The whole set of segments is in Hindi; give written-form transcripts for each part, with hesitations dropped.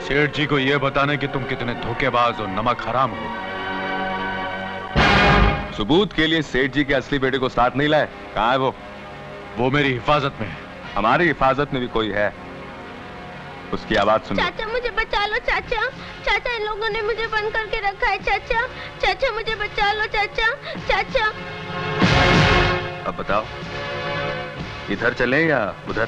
सेठ जी को यह बताने कि तुम कितने धोखेबाज और नमक हराम हो। सबूत के लिए सेठ जी के असली बेटे को साथ नहीं लाए? कहाँ है वो? वो मेरी हिफाजत में है। हमारी हिफाजत में भी कोई है, उसकी आवाज सुनो। चाचा मुझे बचा लो चाचा, चाचा इन लोगों ने मुझे बंद करके रखा है चाचा, चाचा मुझे बचा लो चाचा, चाचा। अब बताओ, इधर चलें या उधर?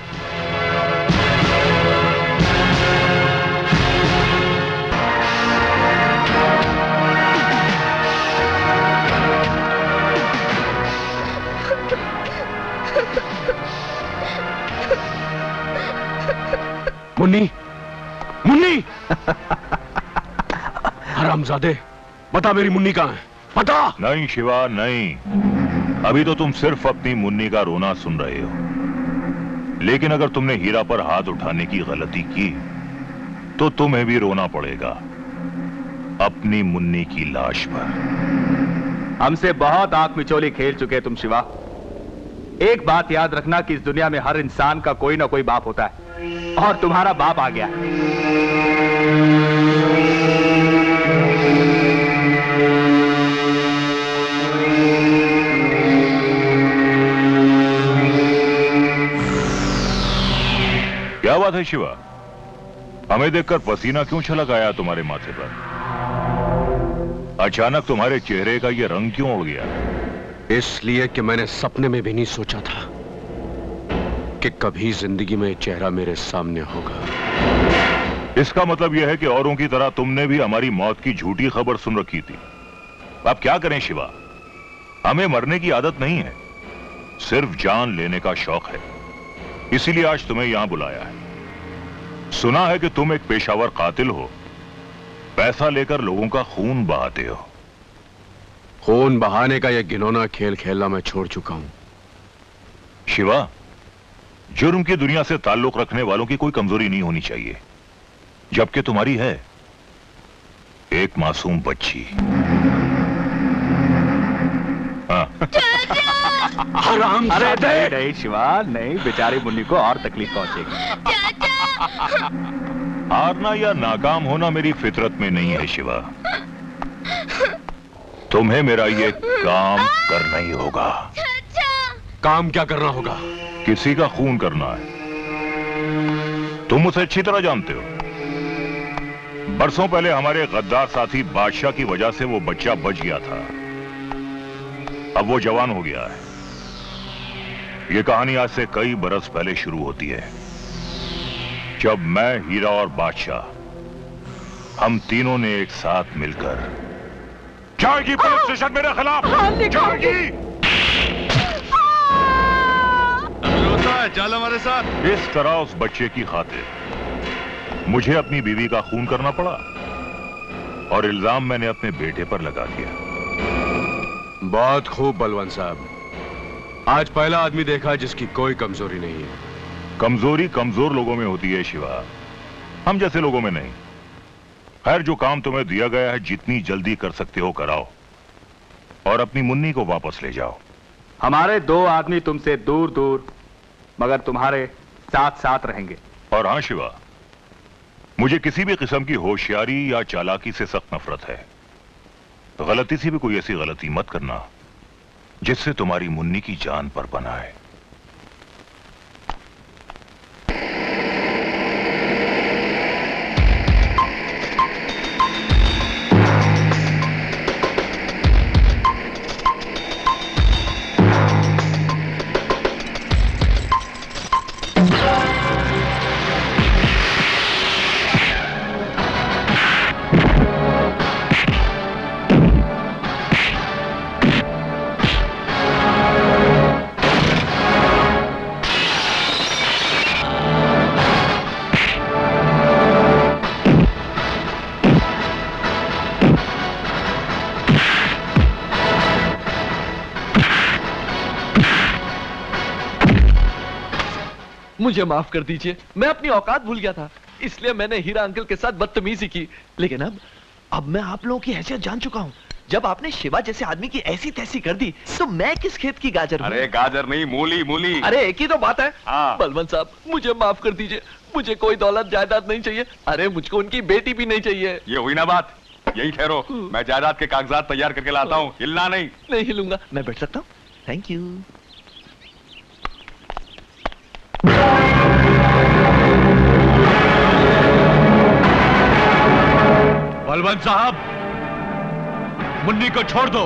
मुन्नी, मुन्नी! हरामजादे, बता मेरी मुन्नी कहाँ है? बता! नहीं शिवा, नहीं। अभी तो तुम सिर्फ अपनी मुन्नी का रोना सुन रहे हो, लेकिन अगर तुमने हीरा पर हाथ उठाने की गलती की तो तुम्हें भी रोना पड़ेगा अपनी मुन्नी की लाश पर। हमसे बहुत आंख मिचोली खेल चुके तुम शिवा। एक बात याद रखना कि इस दुनिया में हर इंसान का कोई ना कोई बाप होता है, और तुम्हारा बाप आ गया। क्या बात है शिवा, हमें देखकर पसीना क्यों छलक आया तुम्हारे माथे पर? अचानक तुम्हारे चेहरे का यह रंग क्यों उड़ गया? इसलिए कि मैंने सपने में भी नहीं सोचा था कि कभी जिंदगी में चेहरा मेरे सामने होगा। इसका मतलब यह है कि औरों की तरह तुमने भी हमारी मौत की झूठी खबर सुन रखी थी। अब क्या करें शिवा, हमें मरने की आदत नहीं है, सिर्फ जान लेने का शौक है। इसीलिए आज तुम्हें यहां बुलाया है। सुना है कि तुम एक पेशावर कातिल हो, पैसा लेकर लोगों का खून बहाते हो। खून बहाने का यह घिनौना खेल खेलना मैं छोड़ चुका हूं। शिवा, जुर्म की दुनिया से ताल्लुक रखने वालों की कोई कमजोरी नहीं होनी चाहिए, जबकि तुम्हारी है। एक मासूम बच्ची। हाँ। हराम। अरे नहीं नहीं शिवा, नहीं, बेचारी मुन्नी को और तकलीफ पहुंचेगी। हारना या नाकाम होना मेरी फितरत में नहीं है शिवा। तुम्हें मेरा ये काम करना ही होगा। काम क्या करना होगा? किसी का खून करना है। तुम उसे अच्छी तरह जानते हो। बरसों पहले हमारे गद्दार साथी बादशाह की वजह से वो बच्चा बच गया था। अब वो जवान हो गया है। ये कहानी आज से कई बरस पहले शुरू होती है, जब मैं, हीरा और बादशाह, हम तीनों ने एक साथ मिलकर जाएगी पुलिस स्टेशन मेरे खिलाफ। जाएगी। चल हमारे साथ। इस तरह उस बच्चे की खातिर मुझे अपनी बीवी का खून करना पड़ा, और इल्जाम मैंने अपने बेटे पर लगा दिया। बहुत खूब बलवंत साहब, आज पहला आदमी देखा जिसकी कोई कमजोरी नहीं है। कमजोरी कमजोर लोगों में होती है शिवा, हम जैसे लोगों में नहीं। खैर, जो काम तुम्हें दिया गया है जितनी जल्दी कर सकते हो कराओ, और अपनी मुन्नी को वापस ले जाओ। हमारे दो आदमी तुमसे दूर दूर मगर तुम्हारे साथ साथ रहेंगे। और हां शिवा, मुझे किसी भी किस्म की होशियारी या चालाकी से सख्त नफरत है। गलती से भी कोई ऐसी गलती मत करना जिससे तुम्हारी मुन्नी की जान पर बना है। मुझे माफ कर दीजिए, मैं अपनी औकात भूल गया था, इसलिए मैंने हीरा अंकल के साथ बदतमीजी की। लेकिन अब मैं आप लोगों की हैसियत जान चुका हूं। जब आपने शिवा जैसे आदमी की ऐसी तैसी कर दी तो मैं किस खेत की गाजर हूँ? अरे गाजर नहीं, मूली मूली। अरे एक ही तो बात है। हाँ। बलवंत साहब मुझे माफ कर दीजिए, मुझे कोई दौलत जायदाद नहीं चाहिए। अरे मुझको उनकी बेटी भी नहीं चाहिए। ये हुई ना बात, यही ठहरो, मैं जायदाद के कागजात तैयार करके लाता हूँ, हिलना नहीं। नहीं हिलूंगा, मैं बैठ सकता हूँ? Thank you. बलवंत साहब, मुन्नी को छोड़ दो,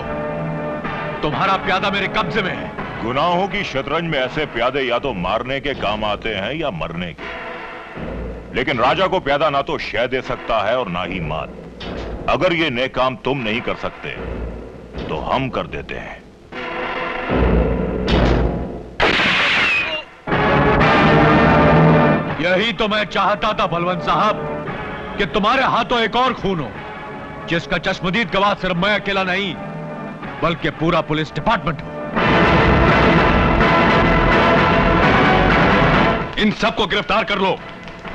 तुम्हारा प्यादा मेरे कब्जे में है। गुनाहों की शतरंज में ऐसे प्यादे या तो मारने के काम आते हैं या मरने के, लेकिन राजा को प्यादा ना तो शह दे सकता है और ना ही मात। अगर ये नेक काम तुम नहीं कर सकते तो हम कर देते हैं। यही तो मैं चाहता था बलवंत साहब, कि तुम्हारे हाथों एक और खून हो, जिसका चश्मदीद गवाह सिर्फ मैं अकेला नहीं बल्कि पूरा पुलिस डिपार्टमेंट हो। इन सबको गिरफ्तार कर लो।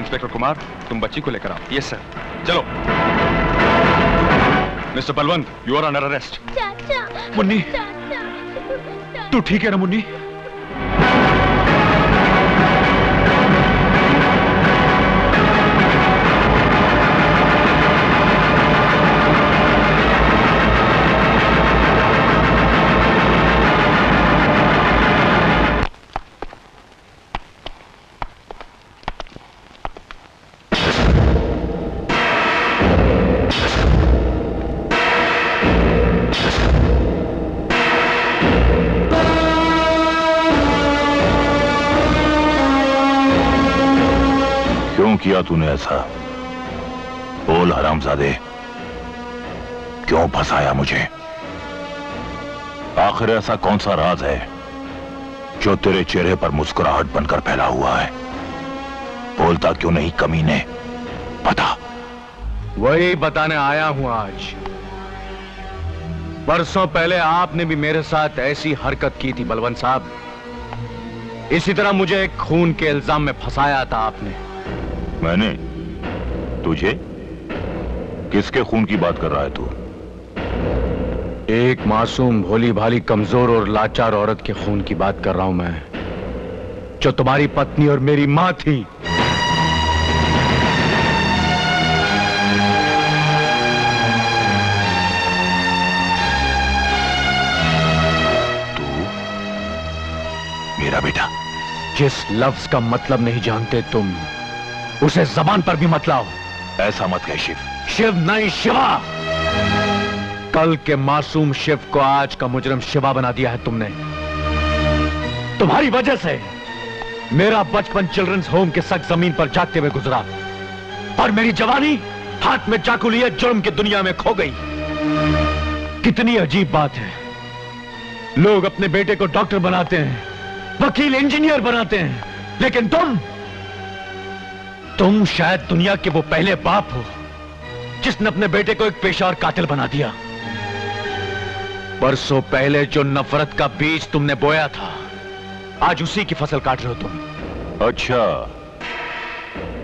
इंस्पेक्टर कुमार, तुम बच्ची को लेकर आओ। Yes sir. चलो। Mister Balwant, you are under arrest. चाचा। मुन्नी, चाचा। तू ठीक है ना मुन्नी? क्यों किया तूने ऐसा? बोल हरामजादे, क्यों फंसाया मुझे? आखिर ऐसा कौन सा राज है जो तेरे चेहरे पर मुस्कुराहट बनकर फैला हुआ है? बोलता क्यों नहीं कमीने? बता। वही बताने आया हूं आज। बरसों पहले आपने भी मेरे साथ ऐसी हरकत की थी बलवंत साहब। इसी तरह मुझे एक खून के इल्जाम में फंसाया था आपने। मैंने? तुझे? किसके खून की बात कर रहा है तू? एक मासूम, भोली भाली, कमजोर और लाचार औरत के खून की बात कर रहा हूं मैं, जो तुम्हारी पत्नी और मेरी मां थी। तू मेरा बेटा? जिस लफ्ज का मतलब नहीं जानते तुम, उसे जबान पर भी मत लाओ। ऐसा मत कह शिव। शिव नहीं, शिवा। कल के मासूम शिव को आज का मुजरिम शिवा बना दिया है तुमने। तुम्हारी वजह से मेरा बचपन चिल्ड्रंस होम के सख्त जमीन पर जागते हुए गुजरा और मेरी जवानी हाथ में चाकू लिए जुर्म की दुनिया में खो गई। कितनी अजीब बात है, लोग अपने बेटे को डॉक्टर बनाते हैं, वकील, इंजीनियर बनाते हैं, लेकिन तुम शायद दुनिया के वो पहले बाप हो जिसने अपने बेटे को एक पेशा और कातिल बना दिया। बरसों पहले जो नफरत का बीज तुमने बोया था, आज उसी की फसल काट रहे हो तुम। अच्छा,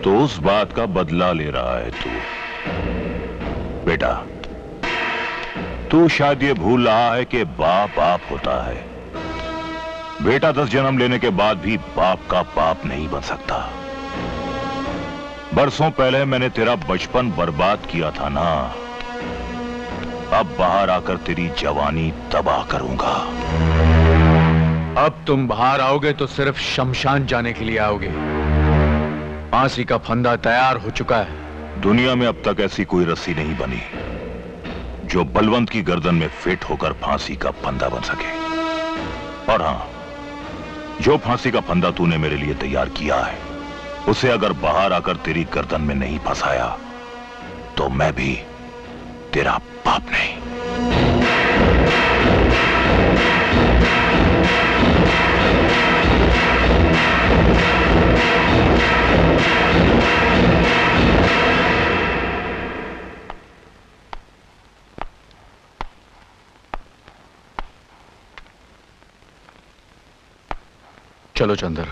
तो उस बात का बदला ले रहा है तू? बेटा, तू शायद ये भूल रहा है कि बाप बाप होता है। बेटा 10 जन्म लेने के बाद भी बाप का बाप नहीं बन सकता। बरसों पहले मैंने तेरा बचपन बर्बाद किया था ना, अब बाहर आकर तेरी जवानी तबाह करूंगा। अब तुम बाहर आओगे तो सिर्फ शमशान जाने के लिए आओगे। फांसी का फंदा तैयार हो चुका है। दुनिया में अब तक ऐसी कोई रस्सी नहीं बनी जो बलवंत की गर्दन में फिट होकर फांसी का फंदा बन सके। और हां, जो फांसी का फंदा तूने मेरे लिए तैयार किया है, उसे अगर बाहर आकर तेरी गर्दन में नहीं फंसाया तो मैं भी तेरा बाप नहीं। चलो चंदर,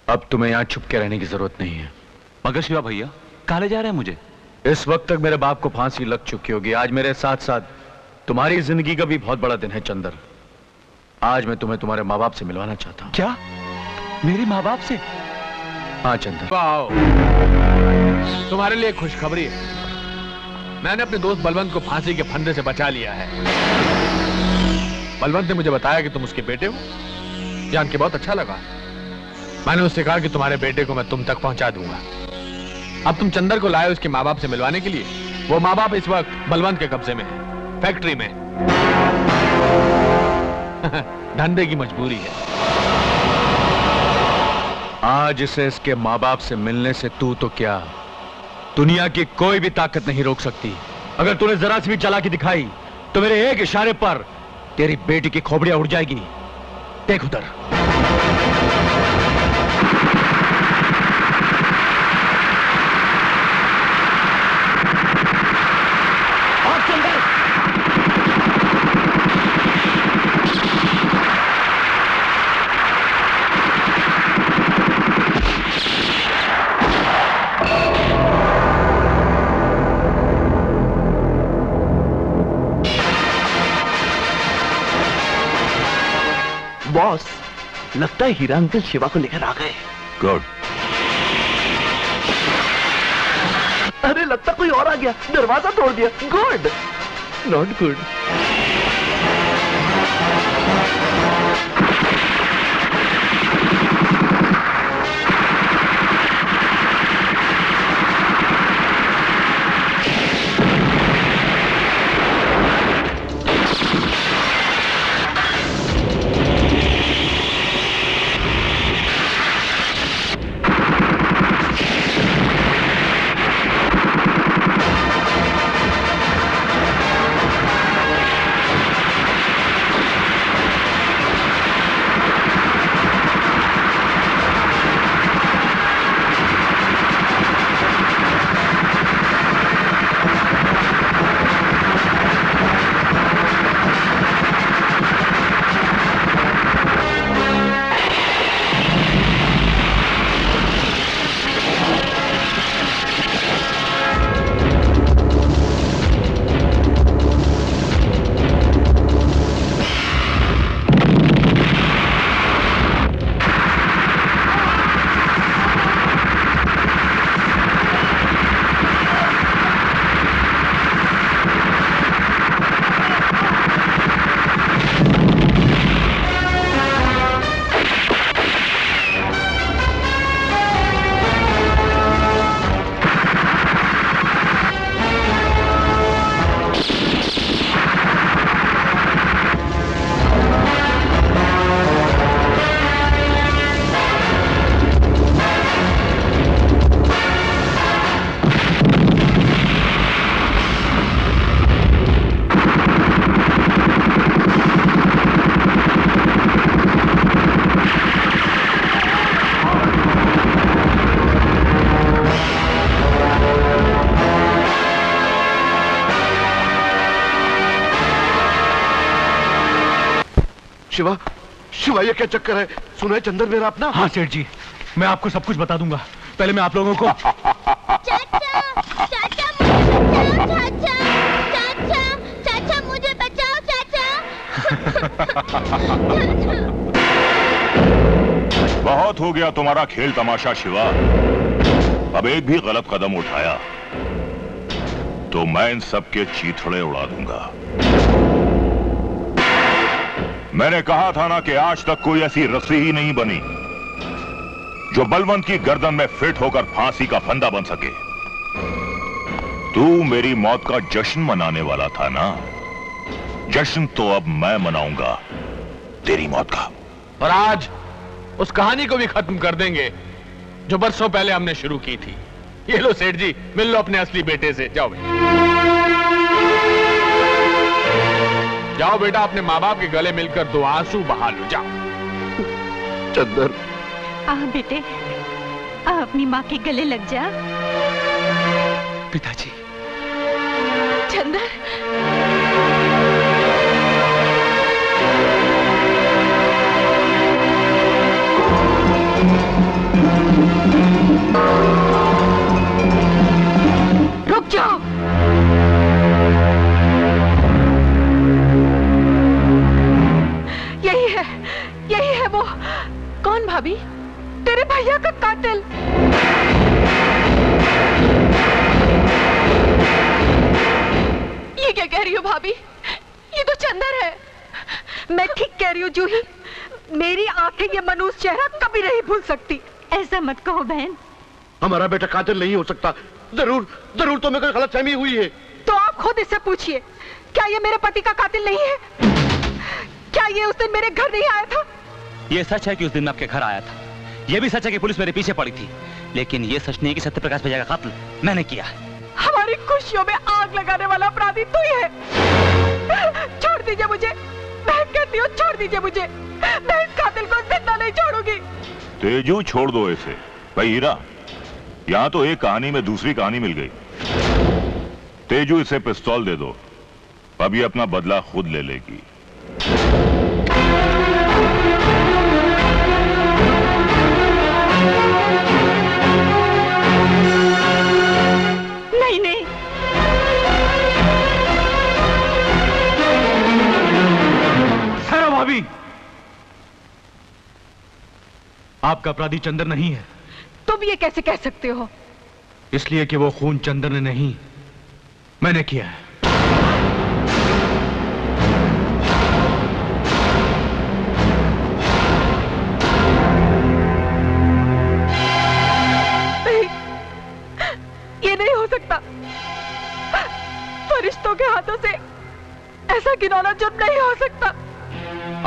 अब तुम्हें यहां छुप के रहने की जरूरत नहीं है। मगर शिवा भैया, कहाँ ले जा रहे हैं मुझे? इस वक्त तक मेरे बाप को फांसी लग चुकी होगी। आज मेरे साथ साथ तुम्हारी जिंदगी का भी बहुत बड़ा दिन है चंदर। आज मैं तुम्हें तुम्हारे माँ बाप से मिलवाना चाहता हूँ। क्या? मेरे माँ बाप से? हाँ चंदर। आओ, तुम्हारे लिए खुशखबरी है। मैंने अपने दोस्त बलवंत को फांसी के फंदे से बचा लिया है। बलवंत ने मुझे बताया कि तुम उसके बेटे हो। जान के बहुत अच्छा लगा। मैंने उससे कहा कि तुम्हारे बेटे को मैं तुम तक पहुंचा दूंगा। अब तुम चंदर को लाए उसके माँ बाप से मिलवाने के लिए। वो माँ बाप इस वक्त बलवंत के कब्जे में है, फैक्ट्री में। धंधे की मजबूरी है। आज इसे इसके माँ बाप से मिलने से तू तो क्या, दुनिया की कोई भी ताकत नहीं रोक सकती। अगर तूने जरा सी भी चालाकी दिखाई तो मेरे एक इशारे पर तेरी बेटी की खोपड़ियां उड़ जाएगी। देख उधर। बॉस, लगता है हीरा अंकल शिवा को लेकर आ गए। गुड। अरे लगता कोई और आ गया, दरवाजा तोड़ दिया। Good, not good. Shiva, Shiva ये क्या चक्कर है? सुना है चंदर मेरा अपना? हाँ सेठ जी, मैं आपको सब कुछ बता दूंगा। पहले मैं आप लोगों को चाचा मुझे बचाओ चाचा। बहुत हो गया तुम्हारा खेल तमाशा शिवा। अब एक भी गलत कदम उठाया तो मैं इन सब के चीथड़े उड़ा दूंगा। मैंने कहा था ना कि आज तक कोई ऐसी रस्सी ही नहीं बनी जो बलवंत की गर्दन में फिट होकर फांसी का फंदा बन सके। तू मेरी मौत का जश्न मनाने वाला था ना? जश्न तो अब मैं मनाऊंगा तेरी मौत का। और आज उस कहानी को भी खत्म कर देंगे जो बरसों पहले हमने शुरू की थी। ये लो सेठ जी, मिल लो अपने असली बेटे से। जाओ जाओ बेटा, अपने माँ बाप के गले मिलकर दो आंसू बहा लो। जाओ। चंदर, आ बेटे, आ अपनी माँ के गले लग जा। पिताजी। चंदर, रुक जाओ। भाभी, तेरे भैया का कातिल। ये क्या कह रही हो भाभी? ये तो चंदर है। मैं ठीक कह रही हूँ जूही, मेरी आंखें ये मनूस चेहरा कभी नहीं भूल सकती। ऐसा मत कहो बहन। हमारा बेटा कातिल नहीं हो सकता। जरूर जरूर तुम्हें कोई गलतफहमी हुई है। तो आप खुद इससे पूछिए, क्या ये मेरे पति का कातिल नहीं है? क्या ये उस दिन मेरे घर नहीं आया था? ये सच है कि उस दिन मैं आपके घर आया था। ये भी सच है कि पुलिस मेरे पीछे पड़ी थी। लेकिन ये सच नहीं कि सत्यप्रकाश भैया का कत्ल मैंने किया। हमारी खुशियों में आग लगाने वाला अपराधी तू ही है। छोड़ दीजिए मुझे, मैं कहती हूँ छोड़ दीजिए मुझे। मैं इस कातिल को जिंदा नहीं छोड़ूंगी। तेजू छोड़ दो इसे। भाई हीरा, यहाँ तो एक कहानी में दूसरी कहानी मिल गई। तेजू इसे पिस्तौल दे दो, अब ये अपना बदला खुद ले लेगी। नहीं नहीं, ठहरो भाभी, आपका अपराधी चंदर नहीं है। तुम ये कैसे कह सकते हो? इसलिए कि वो खून चंदर ने नहीं, मैंने किया है। नहीं, ये नहीं हो सकता। फरिश्तों के हाथों से ऐसा घिनौना जुर्म नहीं हो सकता।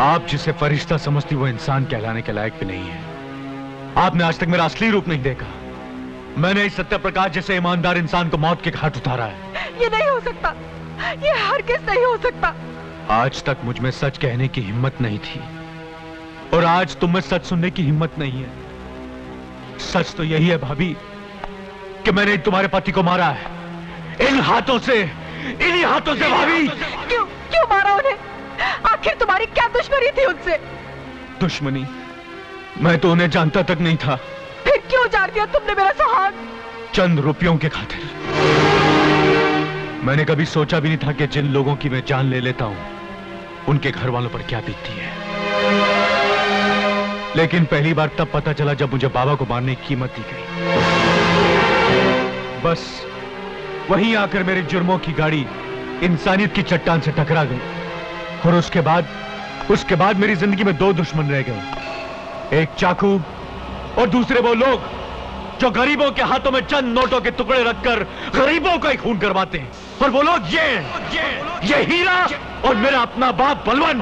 आप जिसे फरिश्ता समझती वो इंसान कहलाने के लायक भी नहीं है। आपने आज तक मेरा असली रूप नहीं देखा। मैंने इस सत्यप्रकाश जैसे ईमानदार इंसान को मौत के घाट उतारा है। ये नहीं हो सकता, ये हरगिज़ नहीं हो सकता। आज तक मुझ में सच कहने की हिम्मत नहीं थी और आज तुम में सच सुनने की हिम्मत नहीं है। सच तो यही है भाभी कि मैंने तुम्हारे पति को मारा है इन हाथों से, इन्हीं हाथों से भाभी। क्यों क्यों मारा उन्हें? आखिर तुम्हारी क्या दुश्मनी थी उनसे? दुश्मनी? मैं तो उन्हें जानता तक नहीं था। फिर क्यों जान दिया तुमने मेरा सुहाग? चंद रुपयों के खातिर। मैंने कभी सोचा भी नहीं था कि जिन लोगों की मैं जान ले लेता हूं उनके घर वालों पर क्या बीतती है। लेकिन पहली बार तब पता चला जब मुझे बाबा को मारने की कीमत दी गई। बस वहीं आकर मेरे जुर्मों की गाड़ी इंसानियत की चट्टान से टकरा गई और उसके बाद मेरी जिंदगी में दो दुश्मन रह गए, एक चाकू और दूसरे वो लोग जो गरीबों के हाथों में चंद नोटों के टुकड़े रखकर गरीबों का ही खून करवाते हैं। और वो लोग ये हीरा और मेरा अपना बाप बलवन।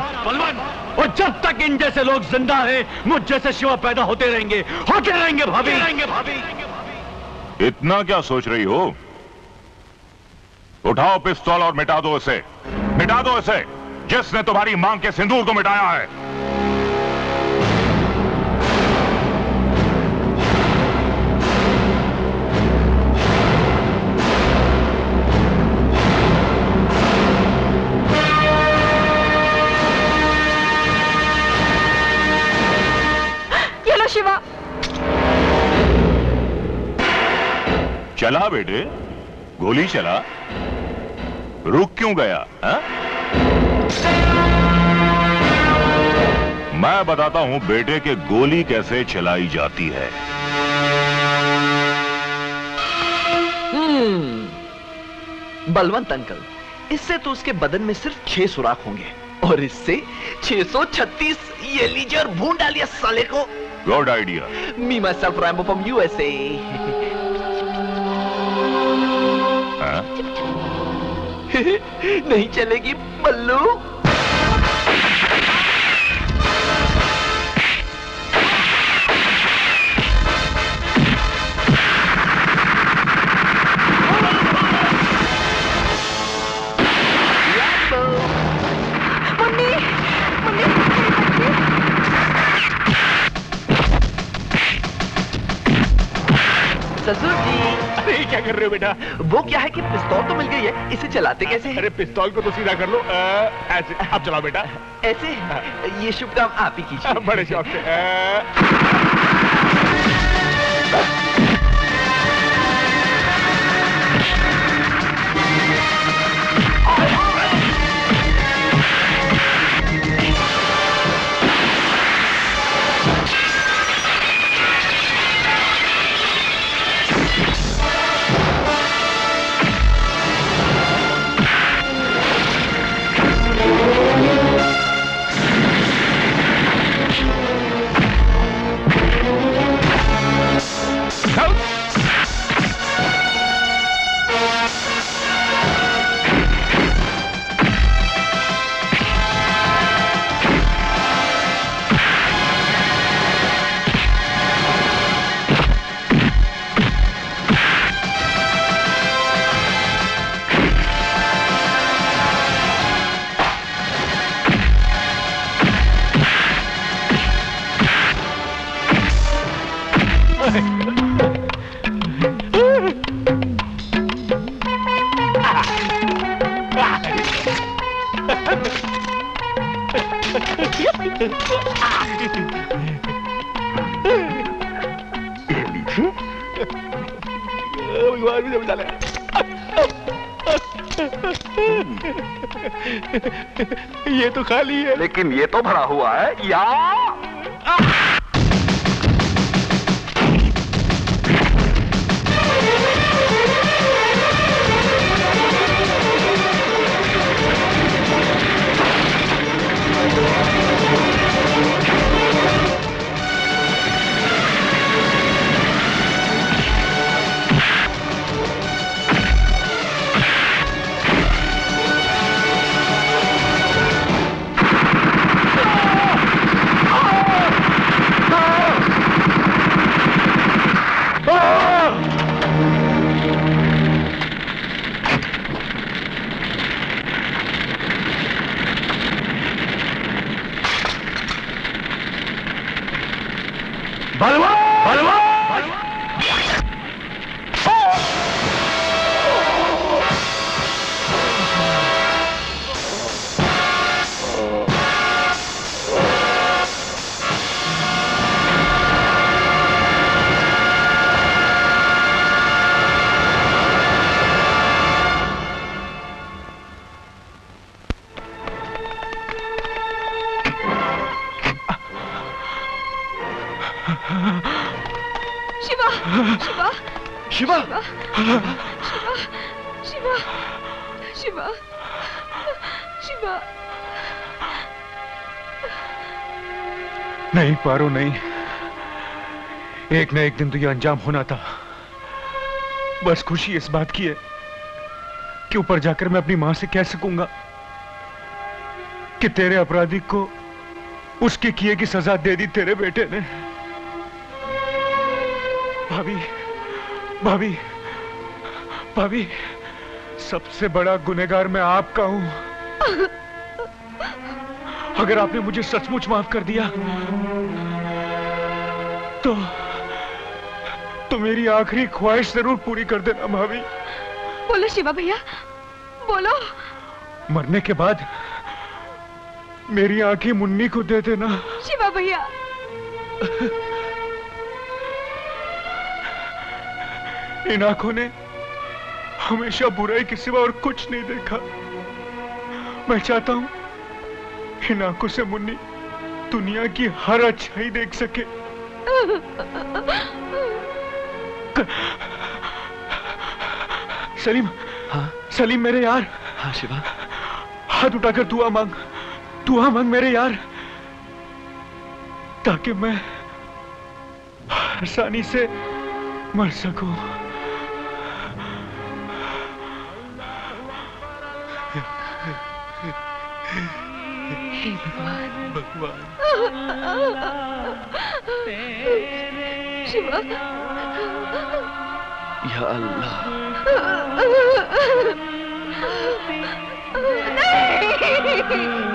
और जब तक इन जैसे लोग जिंदा हैं, मुझ जैसे शिवा पैदा होते रहेंगे भाभी। इतना क्या सोच रही हो? उठाओ पिस्तौल और मिटा दो इसे, मिटा दो इसे, जिसने तुम्हारी मांग के सिंदूर को मिटाया है। ये लो शिवा। चला बेटे, गोली चला, रुक क्यों गया? हा? मैं बताता हूं बेटे के गोली कैसे चलाई जाती है। बलवंत अंकल, इससे तो उसके बदन में सिर्फ 6 सुराख होंगे और इससे 636। ये लीजिए और भून डालिए साले को। Good idea. Me my self Rambo from USA. नहीं चलेगी बल्लू। ससुर जी। अरे क्या कर रहे हो बेटा? वो क्या है कि पिस्तौल तो मिल गई है, इसे चलाते कैसे हैं? अरे पिस्तौल को तो सीधा कर लो, ऐसे। अब चलाओ बेटा। ऐसे? ये शुभ काम आप ही कीजिए। बड़े शौक से। ये लीजिए। भगवान मुझे बचा ले। ये तो खाली है। लेकिन ये तो भरा हुआ है या नहीं पारो, नहीं। एक न एक दिन तो ये अंजाम होना था। बस खुशी इस बात की है कि ऊपर जाकर मैं अपनी मां से कह सकूंगा कि तेरे अपराधी को उसके किए की सजा दे दी तेरे बेटे ने। भाभी, भाभी, भाभी, सबसे बड़ा गुनहगार मैं आपका हूं। अगर आपने मुझे सचमुच माफ कर दिया तो मेरी आखिरी ख्वाहिश जरूर पूरी कर देना भाभी। बोलो शिवा भैया, बोलो। मरने के बाद मेरी आंखें मुन्नी को दे देना। शिवा भैया। इन आंखों ने हमेशा बुराई के सिवा और कुछ नहीं देखा। मैं चाहता हूं इन आंखों से मुन्नी दुनिया की हर अच्छाई देख सके। सलीम। हाँ सलीम मेरे यार। हाँ शिवा। हाथ उठाकर दुआ मांग, दुआ मांग मेरे यार, ताकि मैं आसानी से मर सकूं। हे भगवान, भगवान। शिवा। या अल्लाह। नहीं।